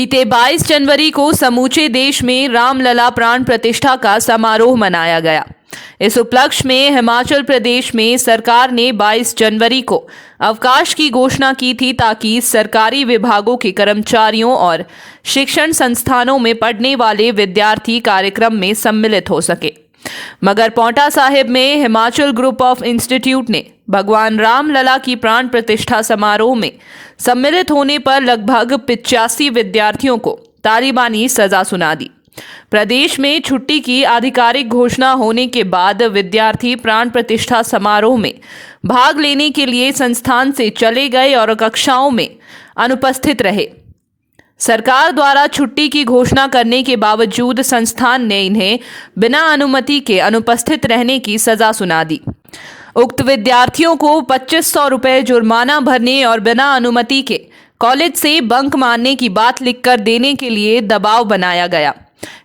बीते 22 जनवरी को समूचे देश में रामलला प्राण प्रतिष्ठा का समारोह मनाया गया। इस उपलक्ष्य में हिमाचल प्रदेश में सरकार ने 22 जनवरी को अवकाश की घोषणा की थी ताकि सरकारी विभागों के कर्मचारियों और शिक्षण संस्थानों में पढ़ने वाले विद्यार्थी कार्यक्रम में सम्मिलित हो सके। मगर पांवटा साहिब में हिमाचल ग्रुप ऑफ इंस्टीट्यूट ने भगवान रामलला की प्राण प्रतिष्ठा समारोह में सम्मिलित होने पर लगभग 85 विद्यार्थियों को तालिबानी सजा सुना दी। प्रदेश में छुट्टी की आधिकारिक घोषणा होने के बाद विद्यार्थी प्राण प्रतिष्ठा समारोह में भाग लेने के लिए संस्थान से चले गए और कक्षाओं में अनुपस्थित रहे। सरकार द्वारा छुट्टी की घोषणा करने के बावजूद संस्थान ने इन्हें बिना अनुमति के अनुपस्थित रहने की सजा सुना दी। उक्त विद्यार्थियों को 2500 रुपये जुर्माना भरने और बिना अनुमति के कॉलेज से बंक मारने की बात लिखकर देने के लिए दबाव बनाया गया।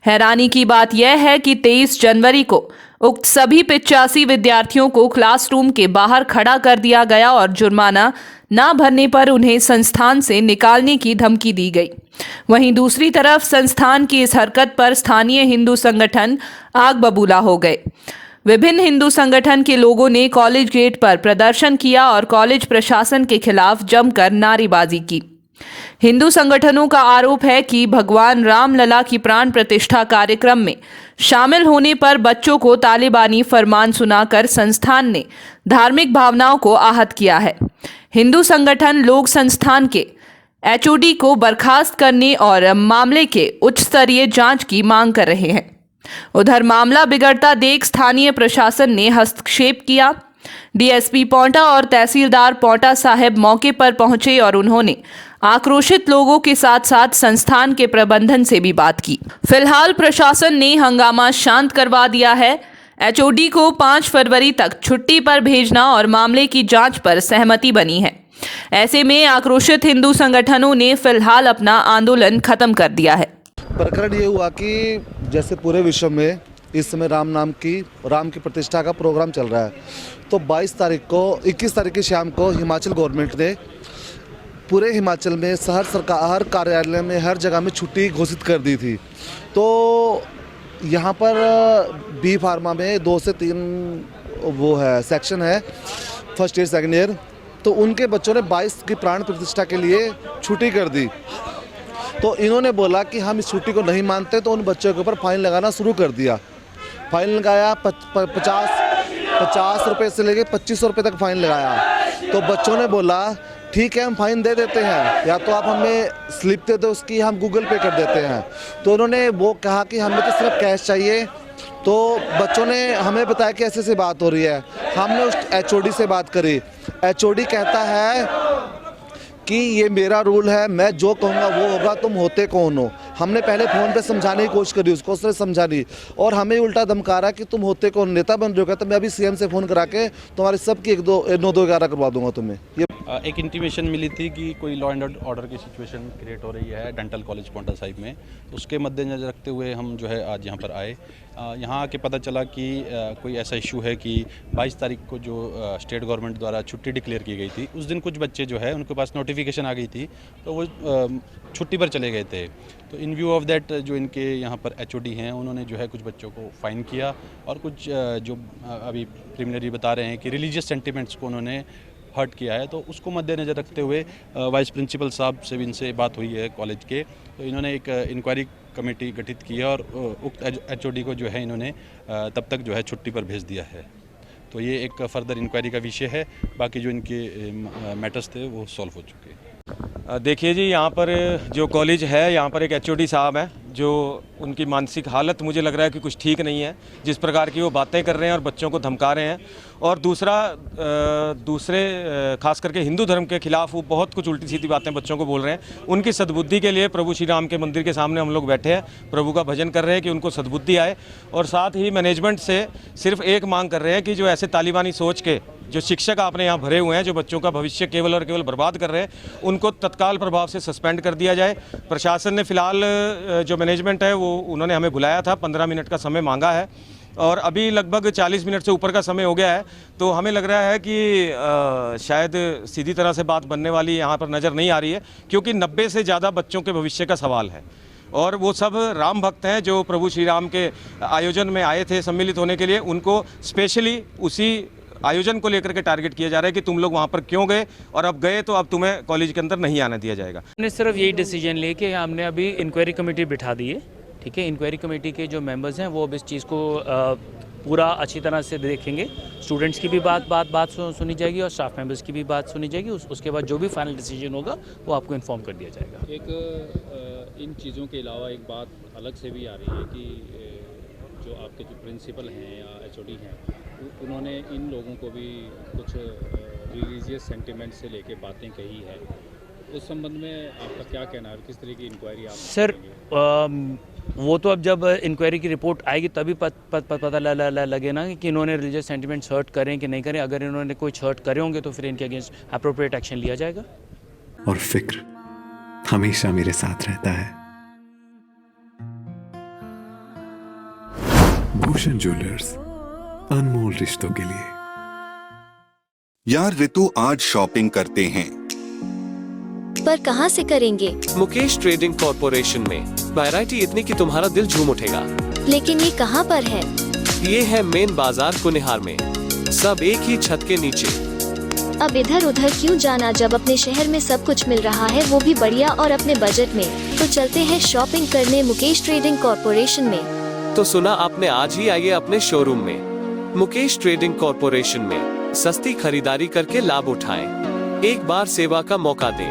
हैरानी की बात यह है कि 23 जनवरी को उक्त सभी 85 विद्यार्थियों को क्लासरूम के बाहर खड़ा कर दिया गया और जुर्माना न भरने पर उन्हें संस्थान से निकालने की धमकी दी गई। वहीं दूसरी तरफ संस्थान की इस हरकत पर स्थानीय हिंदू संगठन आग बबूला हो गए। विभिन्न हिंदू संगठन के लोगों ने कॉलेज गेट पर प्रदर्शन किया और कॉलेज प्रशासन के खिलाफ जमकर नारेबाजी की। हिंदू संगठनों का आरोप है कि भगवान रामलला की प्राण प्रतिष्ठा कार्यक्रम में शामिल होने पर बच्चों को तालिबानी फरमान सुनाकर संस्थान ने धार्मिक भावनाओं को आहत किया है। हिंदू संगठन लोक संस्थान के एचओडी को बर्खास्त करने और मामले के उच्च स्तरीय जांच की मांग कर रहे हैं। उधर मामला बिगड़ता देख स्थानीय प्रशासन ने हस्तक्षेप किया। डीएसपी पांवटा और तहसीलदार पांवटा साहिब मौके पर पहुंचे और उन्होंने आक्रोशित लोगों के साथ साथ संस्थान के प्रबंधन से भी बात की। फिलहाल प्रशासन ने हंगामा शांत करवा दिया है। एचओडी को 5 फरवरी तक छुट्टी पर भेजना और मामले की जांच पर सहमति बनी है। ऐसे में आक्रोशित हिंदू संगठनों ने फिलहाल अपना आंदोलन खत्म कर दिया है। प्रकरण ये हुआ कि जैसे पूरे विश्व में इस समय राम की प्रतिष्ठा का प्रोग्राम चल रहा है, तो 21 तारीख की शाम को हिमाचल गवर्नमेंट ने पूरे हिमाचल में हर कार्यालय में हर जगह में छुट्टी घोषित कर दी थी। तो यहाँ पर बी फार्मा में 2 से 3 वो है सेक्शन है, फर्स्ट ईयर सेकेंड ईयर, तो उनके बच्चों ने 22 की प्राण प्रतिष्ठा के लिए छुट्टी कर दी। तो इन्होंने बोला कि हम इस छुट्टी को नहीं मानते, तो उन बच्चों के ऊपर फाइन लगाना शुरू कर दिया। फाइन लगाया 50 रुपये से लेके 2500 रुपये तक फाइन लगाया। तो बच्चों ने बोला ठीक है, हम फाइन दे देते हैं, या तो आप हमें स्लिप दे दो उसकी, हम गूगल पे कर देते हैं। तो उन्होंने वो कहा कि हमें तो सिर्फ कैश चाहिए। तो बच्चों ने हमें बताया कि ऐसे बात हो रही है। हमने उस एचओडी से बात करी। एचओडी कहता है कि ये मेरा रूल है, मैं जो कहूँगा वो होगा, तुम होते कौन हो। हमने पहले फ़ोन पे समझाने की कोशिश करी उसको, उसने समझा नहीं और हमें उल्टा धमका रहा कि तुम होते कौन, नेता बन रहे हो क्या? तो मैं अभी सीएम से फ़ोन करा के तुम्हारी सबकी 9-2-11 करवा दूंगा तुम्हें। ये एक इंटीमेशन मिली थी कि कोई लॉ एंड ऑर्डर की सिचुएशन क्रिएट हो रही है डेंटल कॉलेज पांवटा साहिब में। उसके मद्देनजर रखते हुए हम जो है आज यहाँ पर आए। यहाँ आके पता चला कि कोई ऐसा इशू है कि 22 तारीख को जो स्टेट गवर्नमेंट द्वारा छुट्टी डिक्लेयर की गई थी, उस दिन कुछ बच्चे जो है उनके पास नोटिफिकेशन आ गई थी, तो वो छुट्टी पर चले गए थे। तो इन व्यू ऑफ दैट जो इनके यहाँ पर एचओडी हैं, उन्होंने जो है कुछ बच्चों को फ़ाइन किया और कुछ जो अभी प्रिलिमिनरी बता रहे हैं कि रिलीजियस सेंटिमेंट्स को उन्होंने हर्ट किया है। तो उसको मद्देनज़र रखते हुए वाइस प्रिंसिपल साहब से भी इनसे बात हुई है कॉलेज के, तो इन्होंने एक इंक्वायरी कमेटी गठित की है और उक्त एचओडी को जो है इन्होंने तब तक जो है छुट्टी पर भेज दिया है। तो ये एक फर्दर इंक्वायरी का विषय है। बाकी जो इनके मैटर्स थे वो सॉल्व हो चुके हैं। देखिए जी, यहाँ पर जो कॉलेज है, यहाँ पर एक एचओडी साहब हैं जो उनकी मानसिक हालत मुझे लग रहा है कि कुछ ठीक नहीं है। जिस प्रकार की वो बातें कर रहे हैं और बच्चों को धमका रहे हैं, और दूसरे खास करके हिंदू धर्म के खिलाफ वो बहुत कुछ उल्टी सीधी बातें बच्चों को बोल रहे हैं। उनकी सद्बुद्धि के लिए प्रभु श्री राम के मंदिर के सामने हम लोग बैठे हैं, प्रभु का भजन कर रहे हैं कि उनको सद्बुद्धि आए। और साथ ही मैनेजमेंट से सिर्फ एक मांग कर रहे हैं कि जो ऐसे तालिबानी सोच के जो शिक्षक आपने यहाँ भरे हुए हैं, जो बच्चों का भविष्य केवल और केवल बर्बाद कर रहे हैं, उनको तत्काल प्रभाव से सस्पेंड कर दिया जाए। प्रशासन ने फिलहाल जो मैनेजमेंट है वो उन्होंने हमें बुलाया था, 15 मिनट का समय मांगा है। और अभी लगभग 40 मिनट से ऊपर का समय हो गया है, तो हमें लग रहा है कि शायद सीधी तरह से बात बनने वाली यहाँ पर नज़र नहीं आ रही है, क्योंकि 90 से ज़्यादा बच्चों के भविष्य का सवाल है और वो सब राम भक्त हैं जो प्रभु श्री राम के आयोजन में आए थे सम्मिलित होने के लिए। उनको स्पेशली उसी आयोजन को लेकर के टारगेट किया जा रहा है कि तुम लोग वहाँ पर क्यों गए, और अब गए तो अब तुम्हें कॉलेज के अंदर नहीं आने दिया जाएगा। हमने सिर्फ यही डिसीजन लिए कि हमने अभी इंक्वायरी कमेटी बिठा दी है, ठीक है। इंक्वायरी कमेटी के जो मेंबर्स हैं वो अब इस चीज़ को पूरा अच्छी तरह से देखेंगे। स्टूडेंट्स की भी बात सुनी जाएगी और स्टाफ मेंबर्स की भी बात सुनी जाएगी। उसके बाद जो भी फाइनल डिसीजन होगा वो आपको इन्फॉर्म कर दिया जाएगा। एक इन चीज़ों के अलावा एक बात अलग से भी आ रही है कि जो आपके जो प्रिंसिपल हैं या एचओडी हैं उन्होंने इन लोगों को भी कुछ रिलीजियस सेंटिमेंट से लेके बातें कही है। उस संबंध में आपका क्या कहना है, किस तरह की इंक्वायरी आप सर वो तो अब जब इंक्वायरी की रिपोर्ट आएगी तभी पता लगे ना कि इन्होंने रिलीजियस सेंटिमेंट्स हर्ट करें कि नहीं करें। अगर इन्होंने कोई हर्ट करे होंगे तो फिर इनके अगेंस्ट अप्रोप्रिएट एक्शन लिया जाएगा। और फिक्र हमेशा मेरे साथ रहता है। भूषण ज्वेलर्स, अनमोल रिश्तों के लिए। यार ऋतु, आज शॉपिंग करते हैं, पर कहां से करेंगे? मुकेश ट्रेडिंग कॉर्पोरेशन में वैरायटी इतनी कि तुम्हारा दिल झूम उठेगा। लेकिन ये कहां पर है? ये है मेन बाजार कुनिहार में, सब एक ही छत के नीचे। अब इधर उधर क्यों जाना जब अपने शहर में सब कुछ मिल रहा है, वो भी बढ़िया और अपने बजट में। तो चलते हैं शॉपिंग करने मुकेश ट्रेडिंग कॉर्पोरेशन में। तो सुना आपने, आज ही आइए अपने शोरूम में। मुकेश ट्रेडिंग कॉर्पोरेशन में सस्ती खरीदारी करके लाभ उठाएं। एक बार सेवा का मौका दें।